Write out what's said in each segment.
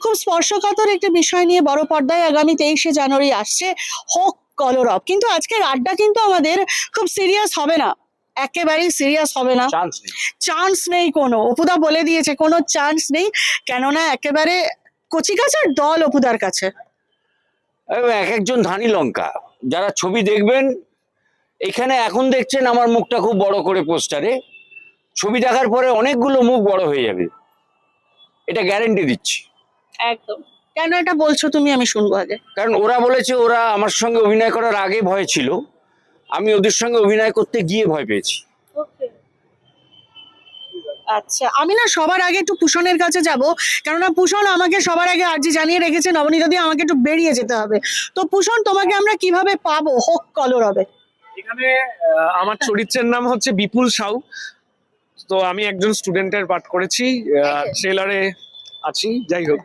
খুব স্পর্শকাতর একটি বিষয় নিয়ে বড় পর্দায় আগামী 23শে জানুয়ারি আসছে হোক কলরব। কিন্তু আজকের আড্ডা কিন্তু আমাদের খুব সিরিয়াস হবে না, একেবারেই সিরিয়াস হবে না, চান্স নেই। চান্স নেই কোনো। অপুদা বলে দিয়েছে কোনো চান্স নেই, কেননা একেবারে কচিকাচার দল অপুদার কাছে। এক একজন ধানি লঙ্কা, যারা ছবি দেখবেন এখানে এখন দেখছেন আমার মুখটা খুব বড় করে পোস্টারে, ছবি দেখার পরে অনেকগুলো মুখ বড় হয়ে যাবে, এটা গ্যারেন্টি দিচ্ছি। একদম। কেন এটা বলছো তুমি, আমি শুনবো আগে। কারণ ওরা বলেছে ওরা আমার সঙ্গে অভিনয় করার আগে ভয় ছিল, আমি ওদের সঙ্গে অভিনয় করতে গিয়ে ভয় পেয়েছি। আচ্ছা, আমি না সবার আগে একটু পুষণের কাছে যাব, কেননা পুষণ আমাকে সবার আগে আর্জি জানিয়ে রেখেছে নবনীতা দিয়ে আমাকে একটু বেরিয়ে যেতে হবে। তো পুষণ, তোমাকে আমরা কিভাবে পাবো হোক কলরবে? এখানে আমার চরিত্রের নাম হচ্ছে বিপুল সাউ। তো আমি একজন স্টুডেন্টের পাঠ করেছি, ট্রেলারে আছি। যাই হোক,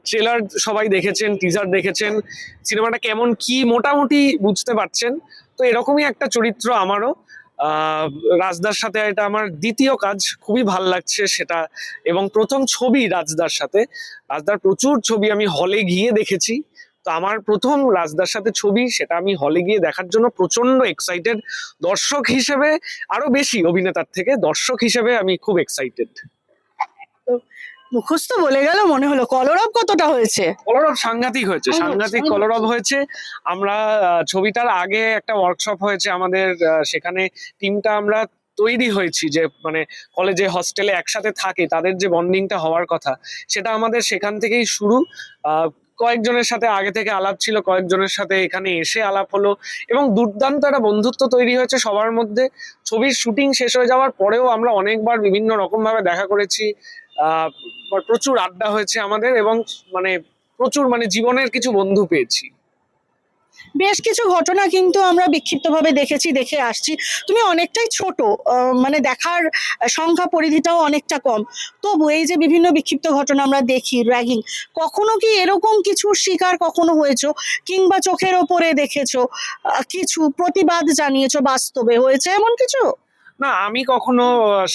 ট্রেলার সবাই দেখেছেন, টিজার দেখেছেন, সিনেমাটা কেমন কি মোটামুটি বুঝতে পারছেন। তো এরকমই একটা চরিত্র আমারও। রাজদার সাথে এটা আমার দ্বিতীয় কাজ, খুবই ভাল লাগছে সেটা, এবং প্রথম ছবি রাজদার সাথে। রাজদার প্রচুর ছবি আমি হলে গিয়ে দেখেছি, তো আমার প্রথম রাজদার সাথে ছবি, সেটা আমি হলে গিয়ে দেখার জন্য প্রচন্ড এক্সাইটেড। দর্শক হিসেবে আরো বেশি, অভিনেতার থেকে দর্শক হিসেবে আমি খুব এক্সাইটেড। মুখস্থ বলে গেল মনে হলো। কলরব কতটা হয়েছে? কলরব সাংঘাতিক হয়েছে, সাংঘাতিক কলরব হয়েছে। আমরা ছবিটার আগে একটা ওয়ার্কশপ হয়েছে আমাদের, সেখানে টিমটা আমরা তৈরি হয়েছি, যে মানে কলেজে হস্টেলে একসাথে থাকে তাদের যে বন্ডিংটা হওয়ার কথা, সেটা আমাদের সেখান থেকেই শুরু। কয়েকজনের সাথে আগে থেকে আলাপ ছিল, কয়েকজনের সাথে এখানে এসে আলাপ হলো, এবং দুর্দান্ত একটা বন্ধুত্ব তৈরি হয়েছে সবার মধ্যে। ছবির শুটিং শেষ হয়ে যাওয়ার পরেও আমরা অনেকবার বিভিন্ন রকম ভাবে দেখা করেছি, প্রচুর আড্ডা হয়েছে আমাদের, এবং মানে প্রচুর মানে জীবনের কিছু বন্ধু পেয়েছি। বেশ কিছু ঘটনা কিন্তু আমরা বিক্ষিপ্তভাবে দেখে আসছি। তুমি অনেকটাই ছোট, মানে দেখার সংখ্যা পরিধিটাও অনেকটা কম, তবু এই যে বিভিন্ন বিক্ষিপ্ত ঘটনা আমরা দেখি, র্যাগিং, কখনো কি এরকম কিছুর শিকার কখনো হয়েছো, কিংবা চোখের ওপরে দেখেছো, কিছু প্রতিবাদ জানিয়েছো, বাস্তবে হয়েছে এমন কিছু? না, আমি কখনো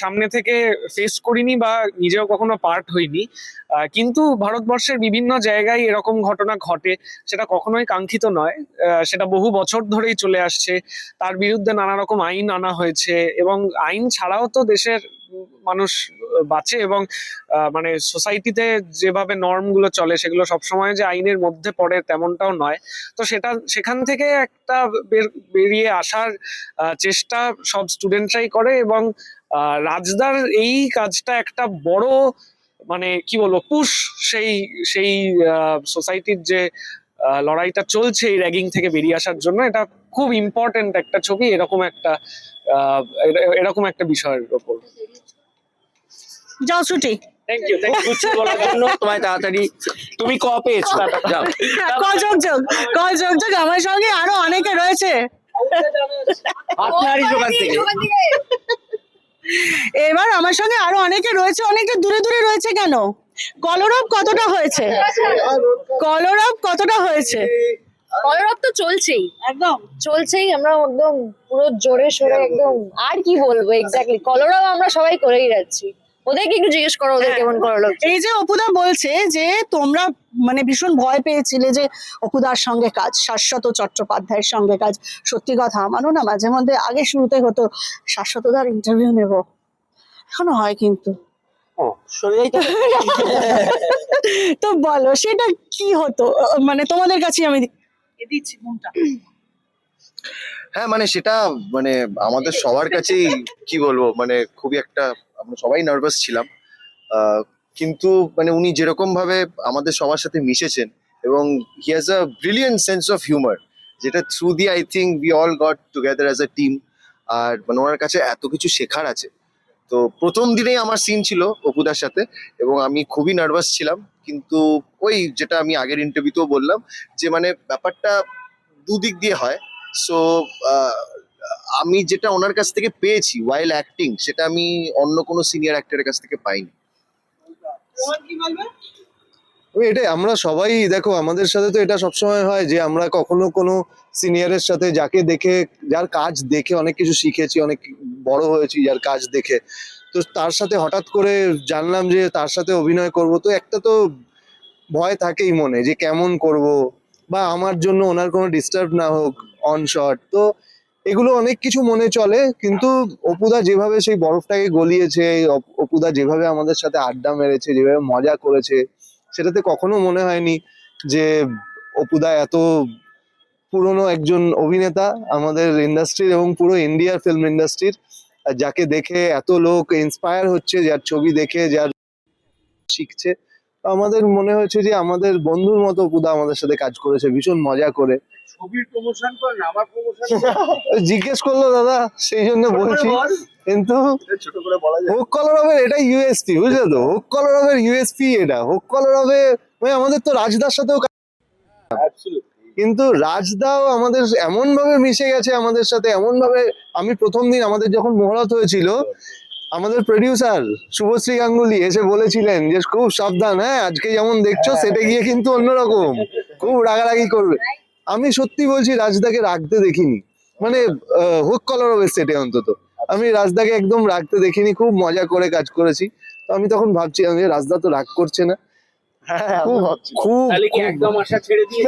সামনে থেকে ফেস করিনি বা নিজেও কখনো পার্ট হইনি, কিন্তু ভারতবর্ষের বিভিন্ন জায়গায় এরকম ঘটনা ঘটে, সেটা কখনোই কাঙ্ক্ষিত নয়। সেটা বহু বছর ধরেই চলে আসছে, তার বিরুদ্ধে নানা রকম আইন আনা হয়েছে, এবং আইন ছাড়াও তো দেশের মানুষ বাঁচে, এবং মানে সোসাইটিতে যেভাবে নর্ম গুলো চলে সেগুলো সবসময় যে আইনের মধ্যে পড়ে তেমনটাও নয়। তো সেখান থেকে একটা বেরিয়ে আসার চেষ্টা সব স্টুডেন্টরাই করে, এবং রাজদার এই কাজটা একটা বড় মানে কি বলবো পুশ, সেই সেই সোসাইটির যে লড়াইটা চলছে এই র্যাগিং থেকে বেরিয়ে আসার জন্য, এটা খুব ইম্পর্টেন্ট একটা ছবি এরকম একটা বিষয়ের উপর। যাও ছুটি। থ্যাংক ইউ কিছু বলার জন্য তোমায় তাড়াতাড়ি, তুমি ক পেয়েছো, যাও। কল যোগ আমার সঙ্গে আরো অনেকে রয়েছে। আপনারই দোকান থেকে এবার আমার সঙ্গে আরো অনেকে রয়েছে, অনেকে দূরে দূরে রয়েছে। কেন কলরব কতটা হয়েছে? কলরব কতটা হয়েছে? কলরব তো চলছেই, একদম চলছেই। আমরা একদম পুরো জোরে সোরে একদম, আর কি বলবো, এক্স্যাক্টলি কলরব আমরা সবাই করেই যাচ্ছি। ওদেরকে একটু জিজ্ঞেস করো ওদের কেমন কলরব। এই যে অপুদা বলছে যে তোমরা মানে ভীষণ ভয় পেয়েছিলে যে অপুদার সঙ্গে কাজ, শাশ্বত চট্টোপাধ্যায়ের সঙ্গে কাজ। সত্যি কথা, আমারও না মাঝে মধ্যে আগে শুরুতে হতো শাশ্বতদার ইন্টারভিউ নেব, এখনো হয় কিন্তু। তো বলো সেটা কি হতো, মানে তোমাদের কাছে আমি দিচ্ছি ফোনটা। হ্যাঁ মানে সেটা মানে আমাদের সবার কাছেই কি বলবো, মানে খুবই একটা, আমরা সবাই নার্ভাস ছিলাম। কিন্তু মানে উনি যেরকম ভাবে আমাদের সবার সাথে মিশেছেন, এবং he has a brilliant sense of humour, যেটা through the I think we all got together as a team. আর মানে ওনার কাছে এত কিছু শেখার আছে। তো প্রথম দিনেই আমার সিন ছিল অপুদার সাথে, এবং আমি খুবই নার্ভাস ছিলাম। কিন্তু ওই যেটা আমি আগের ইন্টারভিউতেও বললাম, যে মানে ব্যাপারটা দুদিক দিয়ে হয়। সো আমি যেটা ওনার কাছ থেকে পেয়েছি ওয়াইল অ্যাক্টিং, সেটা আমি অন্য কোনো সিনিয়র অ্যাক্টরের কাছ থেকে পাইনি। এটাই আমরা সবাই দেখো, আমাদের সাথে তো এটা সবসময় হয় যে আমরা কখনো কোনো সিনিয়রের সাথে যাকে দেখে, যার কাজ দেখে অনেক কিছু শিখেছি, অনেক বড় হয়েছি যার কাজ দেখে, তো তার সাথে হঠাৎ করে জানলাম যে তার সাথে অভিনয় করব, তো একটা তো ভয় থাকেই মনে যে কেমন করব, বা আমার জন্য ওনার কোনো ডিস্টার্ব না হোক অন শট। তো এগুলো অনেক কিছু মনে চলে, কিন্তু অপুদা যেভাবে সেই বরফটাকে গলিয়েছে, অপুদা যেভাবে আমাদের সাথে আড্ডা মেরেছে, যেভাবে মজা করেছে, সেটাতে কখনো মনে হয়নি যে অপুদা এত পুরনো একজন অভিনেতা আমাদের ইন্ডাস্ট্রির এবং পুরো ইন্ডিয়ার ফিল্ম ইন্ডাস্ট্রির, যাকে দেখে এত লোক ইন্সপায়ার হচ্ছে, যার ছবি দেখে যার শিখছে। তো আমাদের মনে হয়েছে যে আমাদের বন্ধুর মতো অপুদা আমাদের সাথে কাজ করেছে ভীষণ মজা করে। ছবির প্রমোশন কর না, আমার প্রমোশন জিজ্ঞেস করলো দাদা, সেই জন্য বলছি। কিন্তু ছোট করে বলা যায়। হোক কলরবের এটা ইউএসপি, বুঝলে তো, হোক কলরবের ইউএসপি এটা। হোক কলরবে ওই আমাদের তো রাজদার সাথেও কিন্তু রাজদাও আমাদের এমন ভাবে মিশে গেছে আমাদের সাথে, এমন ভাবে। আমি প্রথম দিন আমাদের যখন মহরত হয়েছিল, আমাদের প্রডিউসার শুভশ্রী গাঙ্গুলি এসে বলেছিলেন যে খুব সাবধান, হ্যাঁ আজকে যেমন দেখছো সেটে গিয়ে কিন্তু অন্যরকম, খুব রাগারাগি করবে। আমি সত্যি বলছি রাজদাকে রাখতে দেখিনি, মানে হুক কলরবের সেটে অন্তত আমি রাজদাকে একদম রাখতে দেখিনি, খুব মজা করে কাজ করেছি। তো আমি তখন ভাবছিলাম যে রাজদা তো রাগ করছে না, খুব খুব তাহলে কি একদম আশা ছেড়ে দিয়ে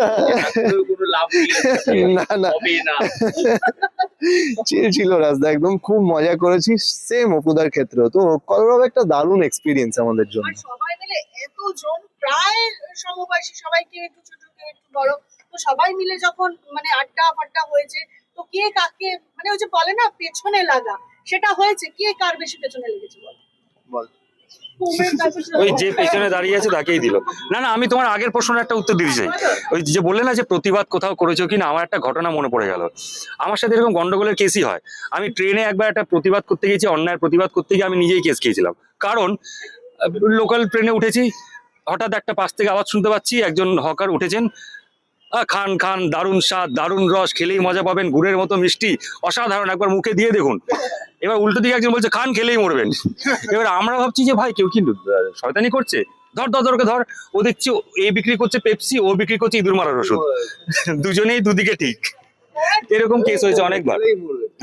কোনো লাভ নেই? না না হবে না। চিল ছিল রাজদা, একদম খুব মজা করেছি। সেম অপুদার ক্ষেত্রেও তো কলরব একটা দারুণ এক্সপিরিয়েন্স আমাদের জন্য। আর সবাই মিলে এতজন প্রায় সমবয়সী, সবাই কেউ একটু ছোট কেউ একটু বড়, তো সবাই মিলে যখন মানে আড্ডা ফাড্ডা হয়েছে, তো কে কাকে মানে ওই যে বলে না পেছনে লাগা, সেটা হয়েছে। কে কার বেশি পেছনে লেগেছে বল? বল। ওই যে পেছনে দাঁড়িয়ে আছে তাকেই দিল। না না, আমি তোমার আগের প্রশ্নের একটা উত্তর দিতে চাই। ওই যে বললে না যে প্রতিবাদ কোথাও করেছো কিনা, আমার একটা ঘটনা মনে পড়ে গেল। আমার সাথে এরকম গন্ডগোলের কেসই হয়। আমি ট্রেনে একবার একটা প্রতিবাদ করতে গেছি, অন্যায়ের প্রতিবাদ করতে গিয়ে আমি নিজেই কেস খেয়েছিলাম। কারণ লোকাল ট্রেনে উঠেছি, হঠাৎ একটা পাশ থেকে আওয়াজ শুনতে পাচ্ছি, একজন হকার উঠেছেন, খান খান, দারুণ স্বাদ, দারুণ রস, খেলেই মজা পাবেন, গুড়ের মতো মিষ্টি, অসাধারণ, একবার মুখে দিয়ে দেখুন। এবার উল্টো দিকে একজন বলছে খান, খেলেই মরবেন। এবার আমরা ভাবছি যে ভাই কেউ কি শয়তানি করছে, ধর ধর ধরকে ধর। ও দেখছি এ বিক্রি করছে পেপসি, ও বিক্রি করছে ইঁদুর মারার ওষুধ, দুজনেই দুদিকে ঠিক। এরকম কেস হয়েছে অনেকবার।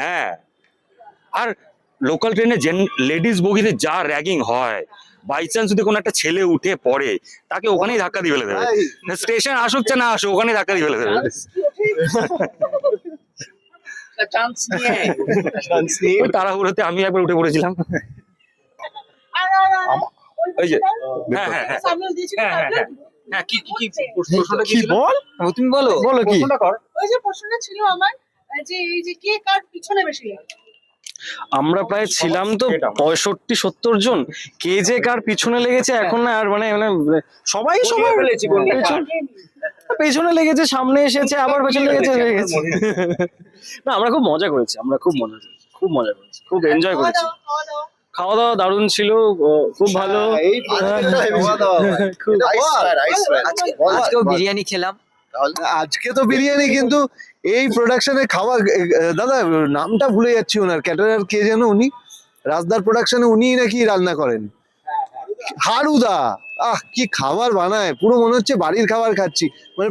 হ্যাঁ, আর লোকাল ট্রেনে লেডিস বগিতে যা র্যাগিং হয়, বাই চান্স যদি কোনো একটা ছেলে উঠে পড়ে, তাকে ওখানেই ধাক্কা দিয়ে ফেলে দেবে। স্টেশন আসুক না আসুক, ওখানেই ধাক্কা দিয়ে ফেলে দেবে। চান্স নিয়ে ওই তাড়াহুড়োতে আমি একবার উঠে পড়েছিলাম। ওই যে হ্যাঁ হ্যাঁ হ্যাঁ হ্যাঁ, কি কি কি প্রশ্নটা কি ছিল? তুমি বলো বলো কি প্রশ্নটা কর। ওই যে প্রশ্নটা ছিল আমার, যে এই যে কে কার পিছনে বেশি লেগেছে। আমরা প্রায় ছিলাম তো 65-70 জন। কে যে কার পিছনে লেগেছে এখন না আর মানে মানে সবাই সবার ফেলেছি কোনটা পেছনে লেগেছে, সামনে এসেছে, আবার পেছনে লেগেছে। না, আমরা খুব মজা করেছি, আমরা খুব মজা করেছি, খুব মজা করেছি, খুব এনজয় খাওয়া করেছি। দাওয়া খাওয়া দাওয়া খাওয়া দাওয়া দারুণ ছিল, খুব ভালো। এই খুব আজকেও বিরিয়ানি খেলাম। আজকে তো বিরিয়ানি, কিন্তু এই প্রোডাকশনে খাওয়া, দাদা নামটা ভুলে যাচ্ছি ওনার, ক্যাটারার কে যেন, উনি রাজদার প্রোডাকশনে উনিই নাকি রান্না করেন, হারুদা। কি খাবার বানায়, পুরো মনে হচ্ছে বাড়ির খাবার খাচ্ছি। মানে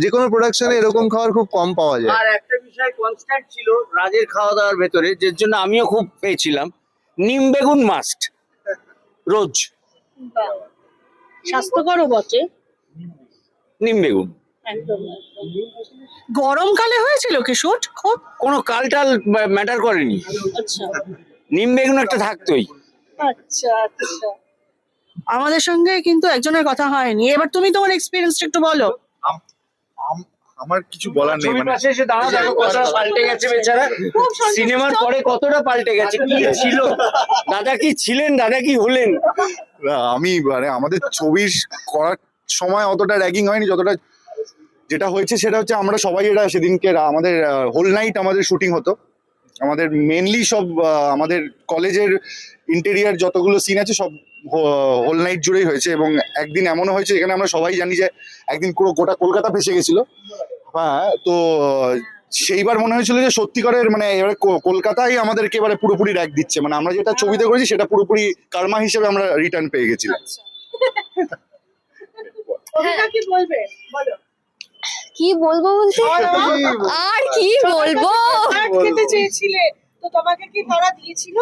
যে কোনো প্রোডাকশনে এরকম খাবার খুব কম পাওয়া যায়। আর একটা বিষয় কনস্ট্যান্ট ছিল রাজের খাওয়া দাওয়ার ভেতরে, যে জন্য আমিও খুব পেয়েছিলাম, নিম বেগুন মাস্ট রোজ। স্বাস্থ্যকরও বটে। নিম বেগুন একদম। গরমকালে হয়েছিল কি শুট? খুব কোনো কালটাল ম্যাটার করেনি, আচ্ছা নিম বেগুন একটা থাকতোই। আচ্ছা আচ্ছা। আমাদের সঙ্গে কিন্তু একজনের কথা হয়নি। এবার তুমি তোমার এক্সপিরিয়েন্সটা একটু বলো। আমার কিছু বলার নেই, ছবির মানে পাশে এসে দাঁড়াও, দেখো কতটা পাল্টে গেছে বেচারা। খুব সন্তুষ্ট। সিনেমার পরে কতটা পাল্টে গেছে, কি ছিল দাদা, কি ছিলেন দাদা, কি হলেন? আমি মানে আমাদের ছবি করার সময় অতটা র্যাগিং হয়নি, যতটা যেটা হয়েছে সেটা হচ্ছে আমরা সবাই এটা সেদিনকে আমাদের হোল নাইট আমাদের শুটিং হতো। আমাদের মেনলি সব আমাদের কলেজের ইন্টেরিয়ার যতগুলো সিন আছে সব হোল নাইট জুড়েই হয়েছে, এবং একদিন এমনও হয়েছে এখানে আমরা সবাই জানি যে একদিন পুরো গোটা কলকাতা ভেসে গেছিল। হ্যাঁ, তো সেইবার মনে হয়েছিল যে সত্যিকারের মানে এবারে কলকাতাই আমাদেরকে এবারে পুরোপুরি র্যাক দিচ্ছে, মানে আমরা যেটা ছবিতে করেছি সেটা পুরোপুরি কার্মা হিসেবে আমরা রিটার্ন পেয়ে গেছিলাম। অভিকা কি বলবে বলো? কি বলবো বলতে আর কি বলবো? চাট খেতে চেয়েছিলে, তো তোমাকে কি তারা দিয়েছিল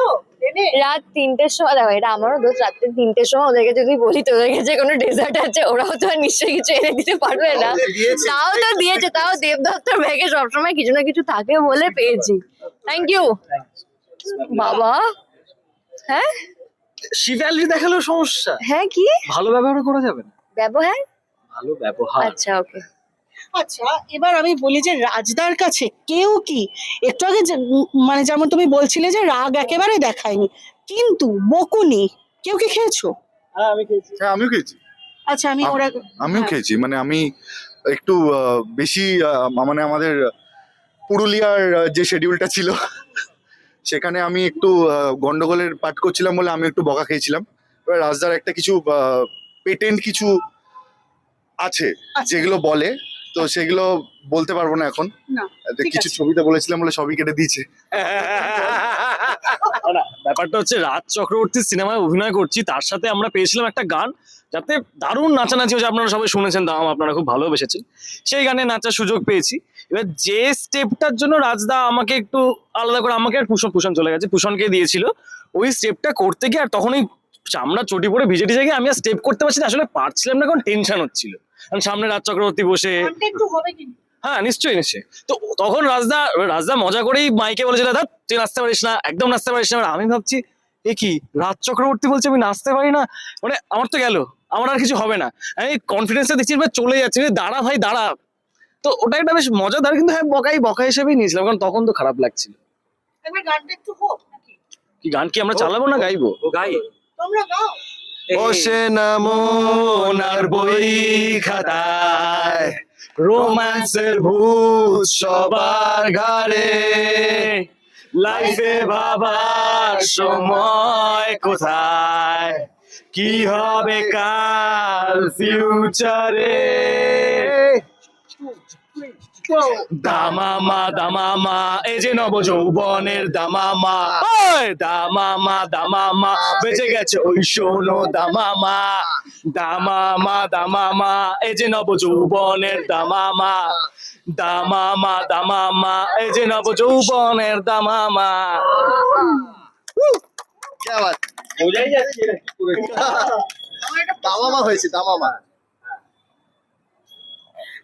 এনে? রাত 3টের সময়, দেখো এটা আমারও দোষ, রাত্রে 3টের সময় ওদেরকে যদি বলি তোদের কাছে কোনো ডেজার্ট আছে, ওরাও তো আর নিশ্চয়ই কিছু এনে দিতে পারবে না। তাও তো দিয়েছে, তাও দেবদত্তর ব্যাগে সবসময় কিছু না কিছু থাকে বলে পেয়েছি। থ্যাংক ইউ বাবা। হ্যাঁ শিভ্যালরি দেখালেও সমস্যা, হ্যাঁ কি ভালো ব্যবহার করা যাবে না, ব্যবহার? ভালো ব্যবহার। আচ্ছা ওকে। আচ্ছা এবার আমি বলি যে রাজদার কাছে কেউ কি একটু আগে মানে যেমন তুমি বলছিলে যে রাগ একেবারে দেখায়নি, কিন্তু বকুনি কেউ কি খেয়েছো? হ্যাঁ আমি খেয়েছি। হ্যাঁ আমিও খেয়েছি, আচ্ছা আমি ওরা আমিও হ্যাঁ। খেয়েছি। মানে আমি একটু বেশি মানে আমাদের পুরুলিয়ার যে শিডিউলটা ছিল সেখানে আমি একটু গন্ডগোলের পাঠ করছিলাম বলে আমি একটু বকা খেয়েছিলাম। এবার রাজদার একটা কিছু পেটেন্ট কিছু আছে আচ্ছা। যেগুলো বলে, তো সেগুলো বলতে পারবো না এখন। না, তো ঠিক কিছু আছে। ছবিতে বলেছিলাম বলে সবই কেটে দিয়েছে। না, ব্যাপারটা হচ্ছে রাজ চক্রবর্তীর সিনেমায় অভিনয় করছি, তার সাথে আমরা পেয়েছিলাম একটা গান যাতে দারুণ নাচানাচি হচ্ছে, আপনারা সবাই শুনেছেন, দাম আপনারা খুব ভালোবেসেছেন, সেই গানে নাচার সুযোগ পেয়েছি। এবার যে স্টেপটার জন্য রাজদা আমাকে একটু আলাদা করে, আমাকে আর পুষণ চলে গেছে, পুষণকে দিয়েছিল, ওই স্টেপটা করতে গিয়ে আর তখন ওই চামড়া চটি পরে ভিজে টিজে গিয়ে আমি আর স্টেপ করতে পারছি না, আসলে পারছিলাম না, কারণ টেনশন হচ্ছিল, কারণ সামনে রাজ চক্রবর্তী বসে। গানটা একটু হবে কিন্তু। হ্যাঁ নিশ্চয়ই। তো তখন রাজদা মজা করেই মাইকে বলেছিল, দাদা তুই নাচতে পারিস না, একদম নাচতে পারিস না। এবার আমি ভাবছি এ কি, রাজ চক্রবর্তী বলছে আমি নাচতে পারি না, মানে আমার তো গেল, আমার আর কিছু হবে না। আমি কনফিডেন্সে দেখছি এবার চলে যাচ্ছে, দাঁড়া ভাই দাঁড়া। তো ওটা একটা বেশ মজাদার, কিন্তু হ্যাঁ বকা হিসেবেই নিয়েছিলাম, কারণ তখন তো খারাপ লাগছিল। এবার গানটা একটু হোক নাকি? কি গান কি আমরা চালাবো না গাইবো? গাই। তোমরা গাও। বসে না মন আর বই খাতায়, রোম্যান্সের ভূত সবার ঘাড়ে, লাইফে ভাবার সময় কোথায়, কি হবে কাল ফিউচারে। দামামা এই যে নব যৌবনের দামামা, ওই দামামা বেঁচে গেছে ওই শোনো দামামা এই যে নব যৌবনের দামামা এই যে নব যৌবনের দামামা। দামামা হয়েছে, দামামা।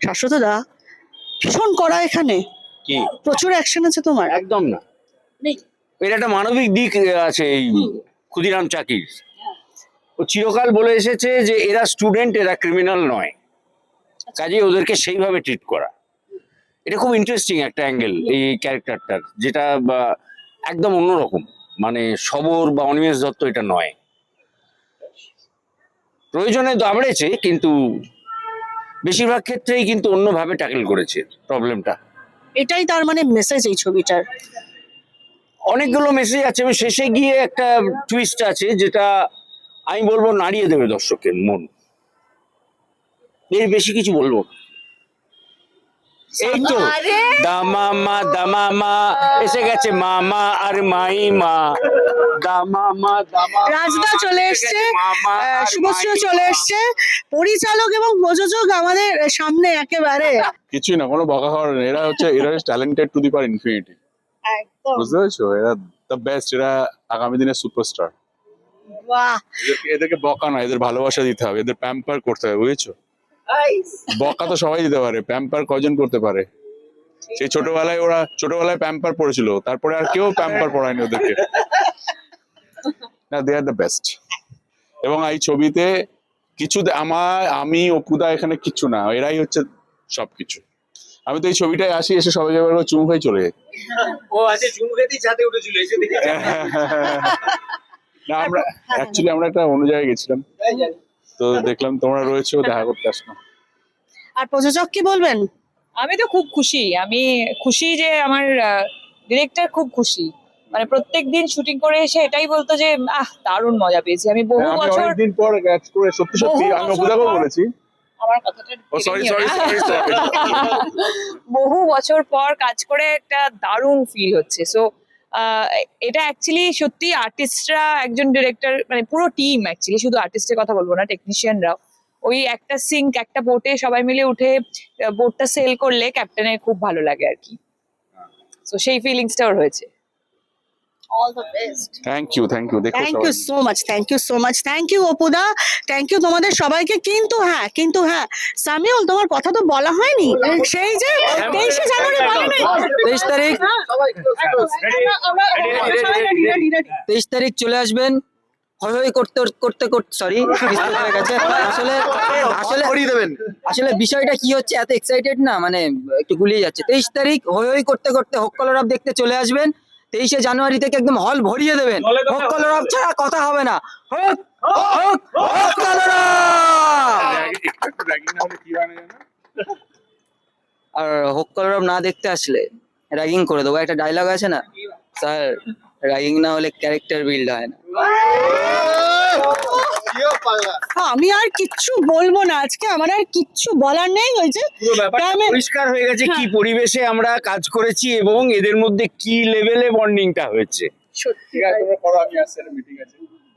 শাশ্বত দা ভীষণ করা এখানে, কি প্রচুর অ্যাকশন আছে তোমার। একদম না, নেই। এর একটা মানবিক দিক আছে এই ক্ষুদিরাম চাকির। ও চিরকাল বলে এসেছে যে এরা স্টুডেন্ট, এরা ক্রিমিনাল নয়, কাজেই ওদেরকে সেইভাবে ট্রিট করা। এটা খুব ইন্টারেস্টিং একটা অ্যাঙ্গেল এই ক্যারেক্টারটার, যেটা একদম অন্যরকম, মানে সবর বা অনিমেষ দত্ত এটা নয়। প্রয়োজনে দাবড়েছে, কিন্তু বেশিরভাগ ক্ষেত্রেই কিন্তু অন্যভাবে ট্যাকেল করেছে প্রবলেমটা। এটাই তার মানে মেসেজ এই ছবিটার। অনেকগুলো মেসেজ আছে, এবং শেষে গিয়ে একটা টুইস্ট আছে যেটা আমি বলবো নাড়িয়ে দেবে দর্শকের মন। এর বেশি কিছু বলবো না। এই তো আরে দামামা এসে গেছে মামা আর মাইমা। দামামা রাজদা চলে এসছে, শুভশ্রী চলে এসছে, পরিচালক এবং প্রযোজক আমাদের সামনে একেবারে। কিছুই না, কোনো বকা খাওয়ার নেই। এরা talented to the power infinity, একদম বুঝতে পেরেছো? এরা দ্য বেস্ট, এরা আগামী দিনের সুপারস্টার। বাহ। এদেরকে বকা না, এদের ভালোবাসা দিতে হবে, এদের প্যাম্পার করতে হবে, বুঝেছো? বকা তো সবাই দিতে পারে, প্যাম্পার কজন করতে পারে? সেই ছোটবেলায় প্যাম্পার পড়েছিল, তারপরে আর কেউ প্যাম্পার পড়ায়নি ওদেরকে। না, দে আর দ্য বেস্ট। এবং এই ছবিতে কিছু আমি অপুদা এখানে কিছু না, এরাই হচ্ছে সবকিছু। আমি তো এই ছবিটায় আসি, এসে সবাই এবার চুমু খাই চলে যাই। ও আচ্ছা, চুমু খেতেই ছাদে উঠেছিল, এসে দেখে না, আমরা অ্যাকচুয়ালি আমরা একটা অন্য জায়গায় গেছিলাম, তো দেখলাম তোমরা রয়েছো, দেখা করতে আসলাম। আর প্রযোজক কি বলবেন? আমি তো খুব খুশি, আমি খুশি যে আমার ডিরেক্টর খুব খুশি, মানে প্রত্যেকদিন শুটিং করে এসে এটাই বলতো যে দারুণ মজা পেয়েছি। আমি বহু আমি বছর, অনেকদিন পর কাজ করে সত্যি আমি বহু অপুদাকেও বছর বলেছি। আমার কথাটা ও কেটে সরি নিও সরি না। বহু বছর পর কাজ করে একটা দারুণ ফিল হচ্ছে। সো এটা অ্যাকচুয়ালি সত্যি আর্টিস্টরা, একজন ডিরেক্টর, মানে পুরো টিম অ্যাকচুয়ালি, শুধু আর্টিস্টের কথা বলবো না, টেকনিশিয়ানরাও, ওই একটা সিঙ্ক, একটা বোটে সবাই মিলে উঠে বোটটা সেল করলে ক্যাপ্টেনের খুব ভালো লাগে আর কি। তো সেই ফিলিংসটা ওর হয়েছে। All the best. Thank you দেখো thank you so much, thank you অপুদা, থ্যাংক ইউ তোমাদের সবাইকে। কিন্তু হ্যাঁ সামিউল, তোমার কথা তো বলা হয়নি, সেই যে 23শে জানুয়ারি বলে নাই। 23 তারিখ 23 তারিখ চলে আসবেন, হই হই করতে করতে সরি হয়ে গেছে। আসলে আসলে করিয়ে দেবেন। আসলে বিষয়টা কি হচ্ছে, এত এক্সাইটেড না, মানে একটু গুলিয়ে যাচ্ছে। 23 তারিখ হই হই করতে করতে হোক কলরব দেখতে চলে আসবেন। 23শে জানুয়ারি থেকে একদম হল ভরিয়ে দেবেন, হোক কলরব ছাড়া কথা হবে না। হোক হোক হোক কলরব। আর হোক কলরব না দেখতে আসলে র্যাগিং করে দেবো। একটা ডায়লগ আছে না স্যার, র্যাগিং না হলে ক্যারেক্টার বিল্ড হয় না। আমি আর কিচ্ছু বলবো না আজকে, আমার আর কিচ্ছু বলার নেই। ওই যে পুরো ব্যাপারটা আমি- পরিষ্কার হয়ে গেছে কি পরিবেশে আমরা কাজ করেছি এবং এদের মধ্যে কি লেভেলে বন্ডিংটা হয়েছে।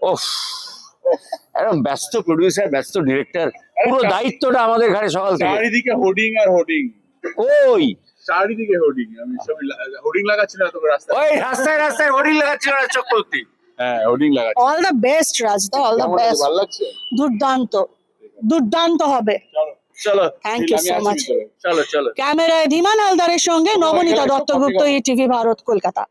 ওফ, একদম ব্যস্ত প্রডিউসার, ব্যস্ত ডিরেক্টর, পুরো দায়িত্বটা আমাদের ঘাড়ে সকাল থেকে। চারিদিকে হোর্ডিং আর হোর্ডিং, ওই চারিদিকে হোর্ডিং। আমি সব হোর্ডিং লাগাচ্ছি না তোকে রাস্তায়। ওই রাস্তায় হোর্ডিং লাগাচ্ছিল না চক্রবর্তী। হ্যাঁ হোর্ডিং লাগাচ্ছি। অল দ্য বেস্ট রাজদা, অল দ্য বেস্ট। ভালো লাগছে। দুর্দান্ত হবে। চলো থ্যাংক ইউ সো মাচ। চলো ক্যামেরায় ধীমান হালদারের সঙ্গে নবনীতা দত্তগুপ্ত, ETV ভারত, কলকাতা।